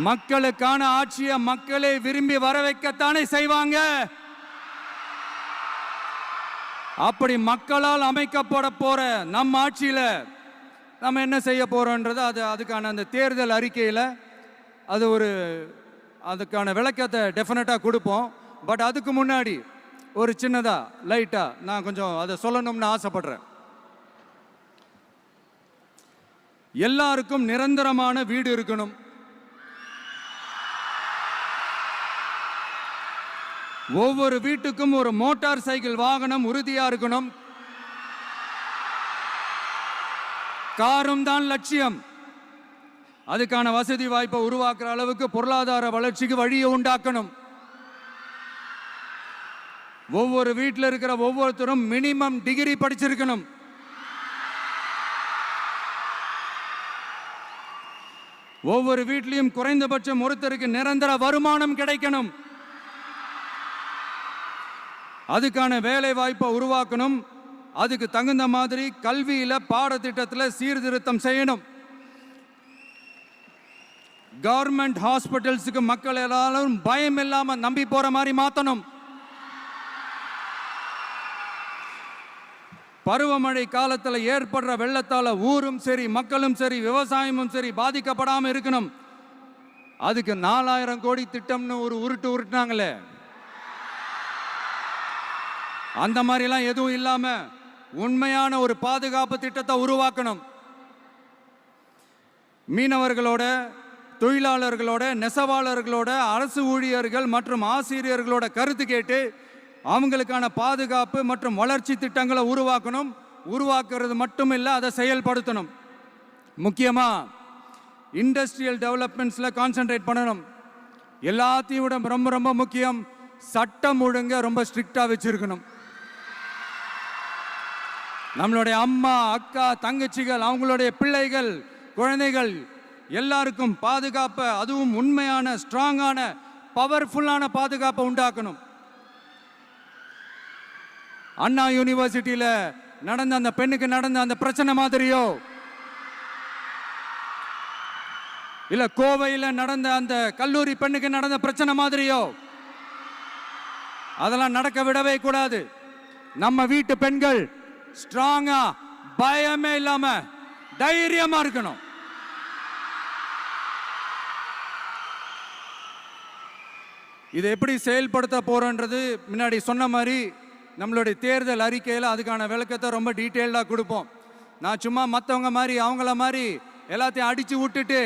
மக்களுக்கான ஆட்சியை மக்களே விரும்பி வர வைக்கத்தானே செய்வாங்க. அப்படி மக்களால் அமைக்கப்பட போற நம்ம ஆட்சியில நம்ம என்ன செய்ய போறோம்ன்றது அதுக்கான அந்த தேர்தல் அறிக்கையில் அதுக்கான விளக்கத்தை டெஃபினட்டாக கொடுப்போம். பட் அதுக்கு முன்னாடி ஒரு சின்னதா லைட்டா நான் கொஞ்சம் அதை சொல்லணும்னு ஆசைப்படுறேன். எல்லாருக்கும் நிரந்தரமான வீடு இருக்கணும். ஒவ்வொரு வீட்டுக்கும் ஒரு மோட்டார் சைக்கிள் வாகனம் உறுதியா இருக்கணும். காரும் தான் லட்சியம். அதுக்கான வசதி வாய்ப்பை உருவாக்குற அளவுக்கு பொருளாதார வளர்ச்சிக்கு வழியை உண்டாக்கணும். ஒவ்வொரு வீட்டில் இருக்கிற ஒவ்வொருத்தரும் மினிமம் டிகிரி படிச்சிருக்கணும். ஒவ்வொரு வீட்லையும் குறைந்தபட்சம் ஒருத்தருக்கு நிரந்தர வருமானம் கிடைக்கணும். அதுக்கான வேலை வாய்ப்பை உருவாக்கணும். அதுக்கு தகுந்த மாதிரி கல்வியில பாடத்திட்டத்தில் சீர்திருத்தம் செய்யணும். கவர்மெண்ட் ஹாஸ்பிட்டல்ஸுக்கு மக்கள் எல்லாரும் பயம் இல்லாம நம்பி போற மாதிரி மாத்தணும். பருவமழை காலத்தில் ஏற்படுற வெள்ளத்தால ஊரும் சரி மக்களும் சரி விவசாயமும் சரி பாதிக்கப்படாம இருக்கணும். அதுக்கு 4000 கோடி திட்டம்னு ஒரு உருட்டுனாங்களே, அந்த மாதிரிலாம் எதுவும் இல்லாம உண்மையான ஒரு பாதுகாப்பு திட்டத்தை உருவாக்கணும். மீனவர்களோட, தொழிலாளர்களோட, நெசவாளர்களோட, அரசு ஊழியர்கள் மற்றும் ஆசிரியர்களோட கருத்து கேட்டு அவங்களுக்கான பாதுகாப்பு மற்றும் வளர்ச்சி திட்டங்களை உருவாக்கணும். உருவாக்குறது மட்டும் இல்லை, அதை செயல்படுத்தணும். முக்கியமாக இண்டஸ்ட்ரியல் டெவலப்மெண்ட்ஸில் கான்சென்ட்ரேட் பண்ணணும். எல்லாத்தையும் விட ரொம்ப ரொம்ப முக்கியம், சட்டம் ஒழுங்க ரொம்ப ஸ்ட்ரிக்டாக வச்சிருக்கணும். நம்மளுடைய அம்மா, அக்கா, தங்கச்சிகள், அவங்களுடைய பிள்ளைகள், குழந்தைகள் எல்லாருக்கும் பாதுகாப்பை, அதுவும் உண்மையான ஸ்ட்ராங்கான பவர்ஃபுல்லான பாதுகாப்பை உண்டாக்கணும். அண்ணா யூனிவர்சிட்டியில் நடந்த அந்த பெண்ணுக்கு நடந்த அந்த பிரச்சனை மாதிரியோ, இல்ல கோவையில் நடந்த அந்த கல்லூரி பெண்ணுக்கு நடந்த பிரச்சனை மாதிரியோ அதெல்லாம் நடக்க விடவே கூடாது. நம்ம வீட்டு பெண்கள் ஸ்ட்ராங்கா, பயமே இல்லாம தைரியமா இருக்கணும். இதை எப்படி செயல்படுத்த போறோன்றது முன்னாடி சொன்ன மாதிரி நம்மளுடைய தேர்தல் அறிக்கையில் அதுக்கான விளக்கத்தை ரொம்ப டீட்டெயில்டாக கொடுப்போம். நான் சும்மா மற்றவங்க மாதிரி அவங்கள மாதிரி எல்லாத்தையும் அடிச்சு விட்டுட்டு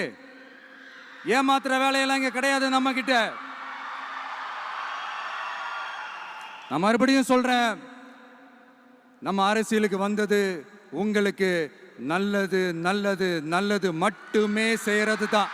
ஏமாத்துற வேலையெல்லாம் இங்கே கிடையாது நம்ம கிட்ட. நான் மறுபடியும் சொல்றேன், நம்ம அரசியலுக்கு வந்தது உங்களுக்கு நல்லது நல்லது நல்லது மட்டுமே செய்யறது தான்.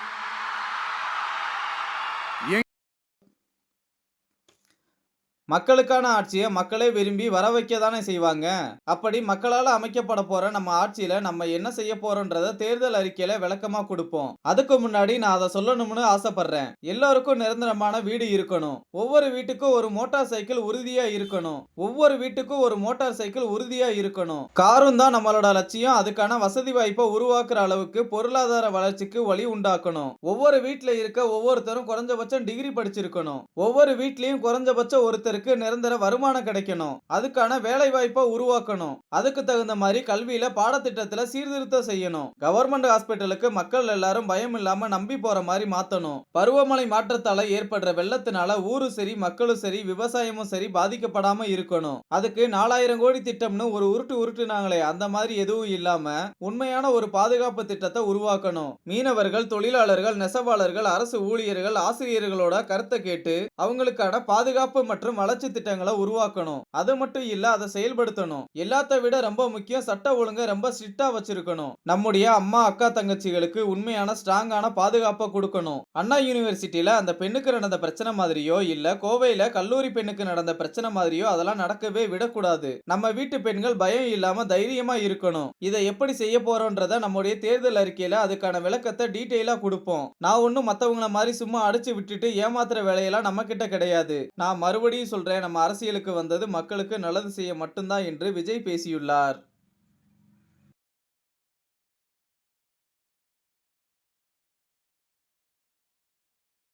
மக்களுக்கான ஆட்சியை மக்களே விரும்பி வர வைக்க தானே செய்வாங்க. அப்படி மக்களால் அமைக்கப்பட போற நம்ம ஆட்சியில நம்ம என்ன செய்ய போறோம்ன்றத தேர்தல் அறிக்கையில விளக்கமா கொடுப்போம். அதுக்கு முன்னாடி நான் அதை சொல்லணும்னு ஆசைப்படுறேன். எல்லாருக்கும் நிரந்தரமான வீடு இருக்கணும். ஒவ்வொரு வீட்டுக்கும் ஒரு மோட்டார் சைக்கிள் உறுதியா இருக்கணும். ஒவ்வொரு வீட்டுக்கும் ஒரு மோட்டார் சைக்கிள் உறுதியா இருக்கணும். காரும் தான் நம்மளோட லட்சியம். அதுக்கான வசதி வாய்ப்பை உருவாக்குற அளவுக்கு பொருளாதார வளர்ச்சிக்கு வழி உண்டாக்கணும். ஒவ்வொரு வீட்டுல இருக்க ஒவ்வொருத்தரும் குறைஞ்சபட்சம் டிகிரி படிச்சிருக்கணும். ஒவ்வொரு வீட்லயும் குறைஞ்சபட்சம் ஒருத்தர் நிரந்தர வருமானம் கிடைக்கணும். அதுக்கான வேலை வாய்ப்பை உருவாக்கணும். அதுக்கு தகுந்த மாதிரி கல்வியில பாடத்திட்டத்துல சீர்திருத்தம் செய்யணும். கவர்மெண்ட் ஹாஸ்பிட்டலுக்கு மக்கள் எல்லாரும் பயம் இல்லாம நம்பி போற மாதிரி மாத்தணும். பருவமழை மாற்றத்தால ஏற்படுற வெள்ளத்தினால ஊரும் சரி மக்களும் சரி விவசாயமும் சரி பாதிக்கப்படாம இருக்கணும். அதுக்கு 4000 கோடி திட்டம்னு ஒரு உருட்டுனாங்களே, அந்த மாதிரி எதுவும் இல்லாம உண்மையான ஒரு பாதுகாப்பு திட்டத்தை உருவாக்கணும். மீனவர்கள், தொழிலாளர்கள், நெசவாளர்கள், அரசு ஊழியர்கள், ஆசிரியர்களோட கருத்தை கேட்டு அவங்களுக்கான பாதுகாப்பு மற்றும் வளர்ச்சி திட்டங்களை உருவாக்கணும். அது மட்டும் இல்ல, அதை செயல்படுத்தணும். எல்லாத்த விட ரொம்ப முக்கியம், சட்ட ஒழுங்கை ரொம்ப ஸ்ட்ரிக்டா வச்சிருக்கணும். நம்முடைய அம்மா, அக்கா, தங்கச்சிகளுக்கு உண்மையான ஸ்ட்ராங்கான பாதுகாப்பை கொடுக்கணும். அண்ணா யூனிவர்சிட்டியில அந்த பெண்ணுக்கு நடந்த பிரச்சனை மாதிரியோ இல்ல கோவையில கல்லூரி பெண்ணுக்கு நடந்த பிரச்சனை மாதிரியோ அதெல்லாம் நடக்கவே விடக்கூடாது. நம்ம வீட்டு பெண்கள் பயம் இல்லாம தைரியமா இருக்கணும். இதை எப்படி செய்ய போறோம்ன்றத நம்முடைய தேர்தல் அறிக்கையில அதுக்கான விளக்கத்தை டீட்டெயிலா கொடுப்போம். நான் ஒன்னும் மத்தவங்கள மாதிரி சும்மா அடிச்சு விட்டுட்டு ஏமாத்துற வேலையெல்லாம் நம்ம கிட்ட கிடையாது. நான் மறுபடியும் சொல்றேன், நம்ம அரசியலுக்கு வந்தது மக்களுக்கு நல்லது செய்ய மட்டும்தான் என்று விஜய் பேசியுள்ளார்.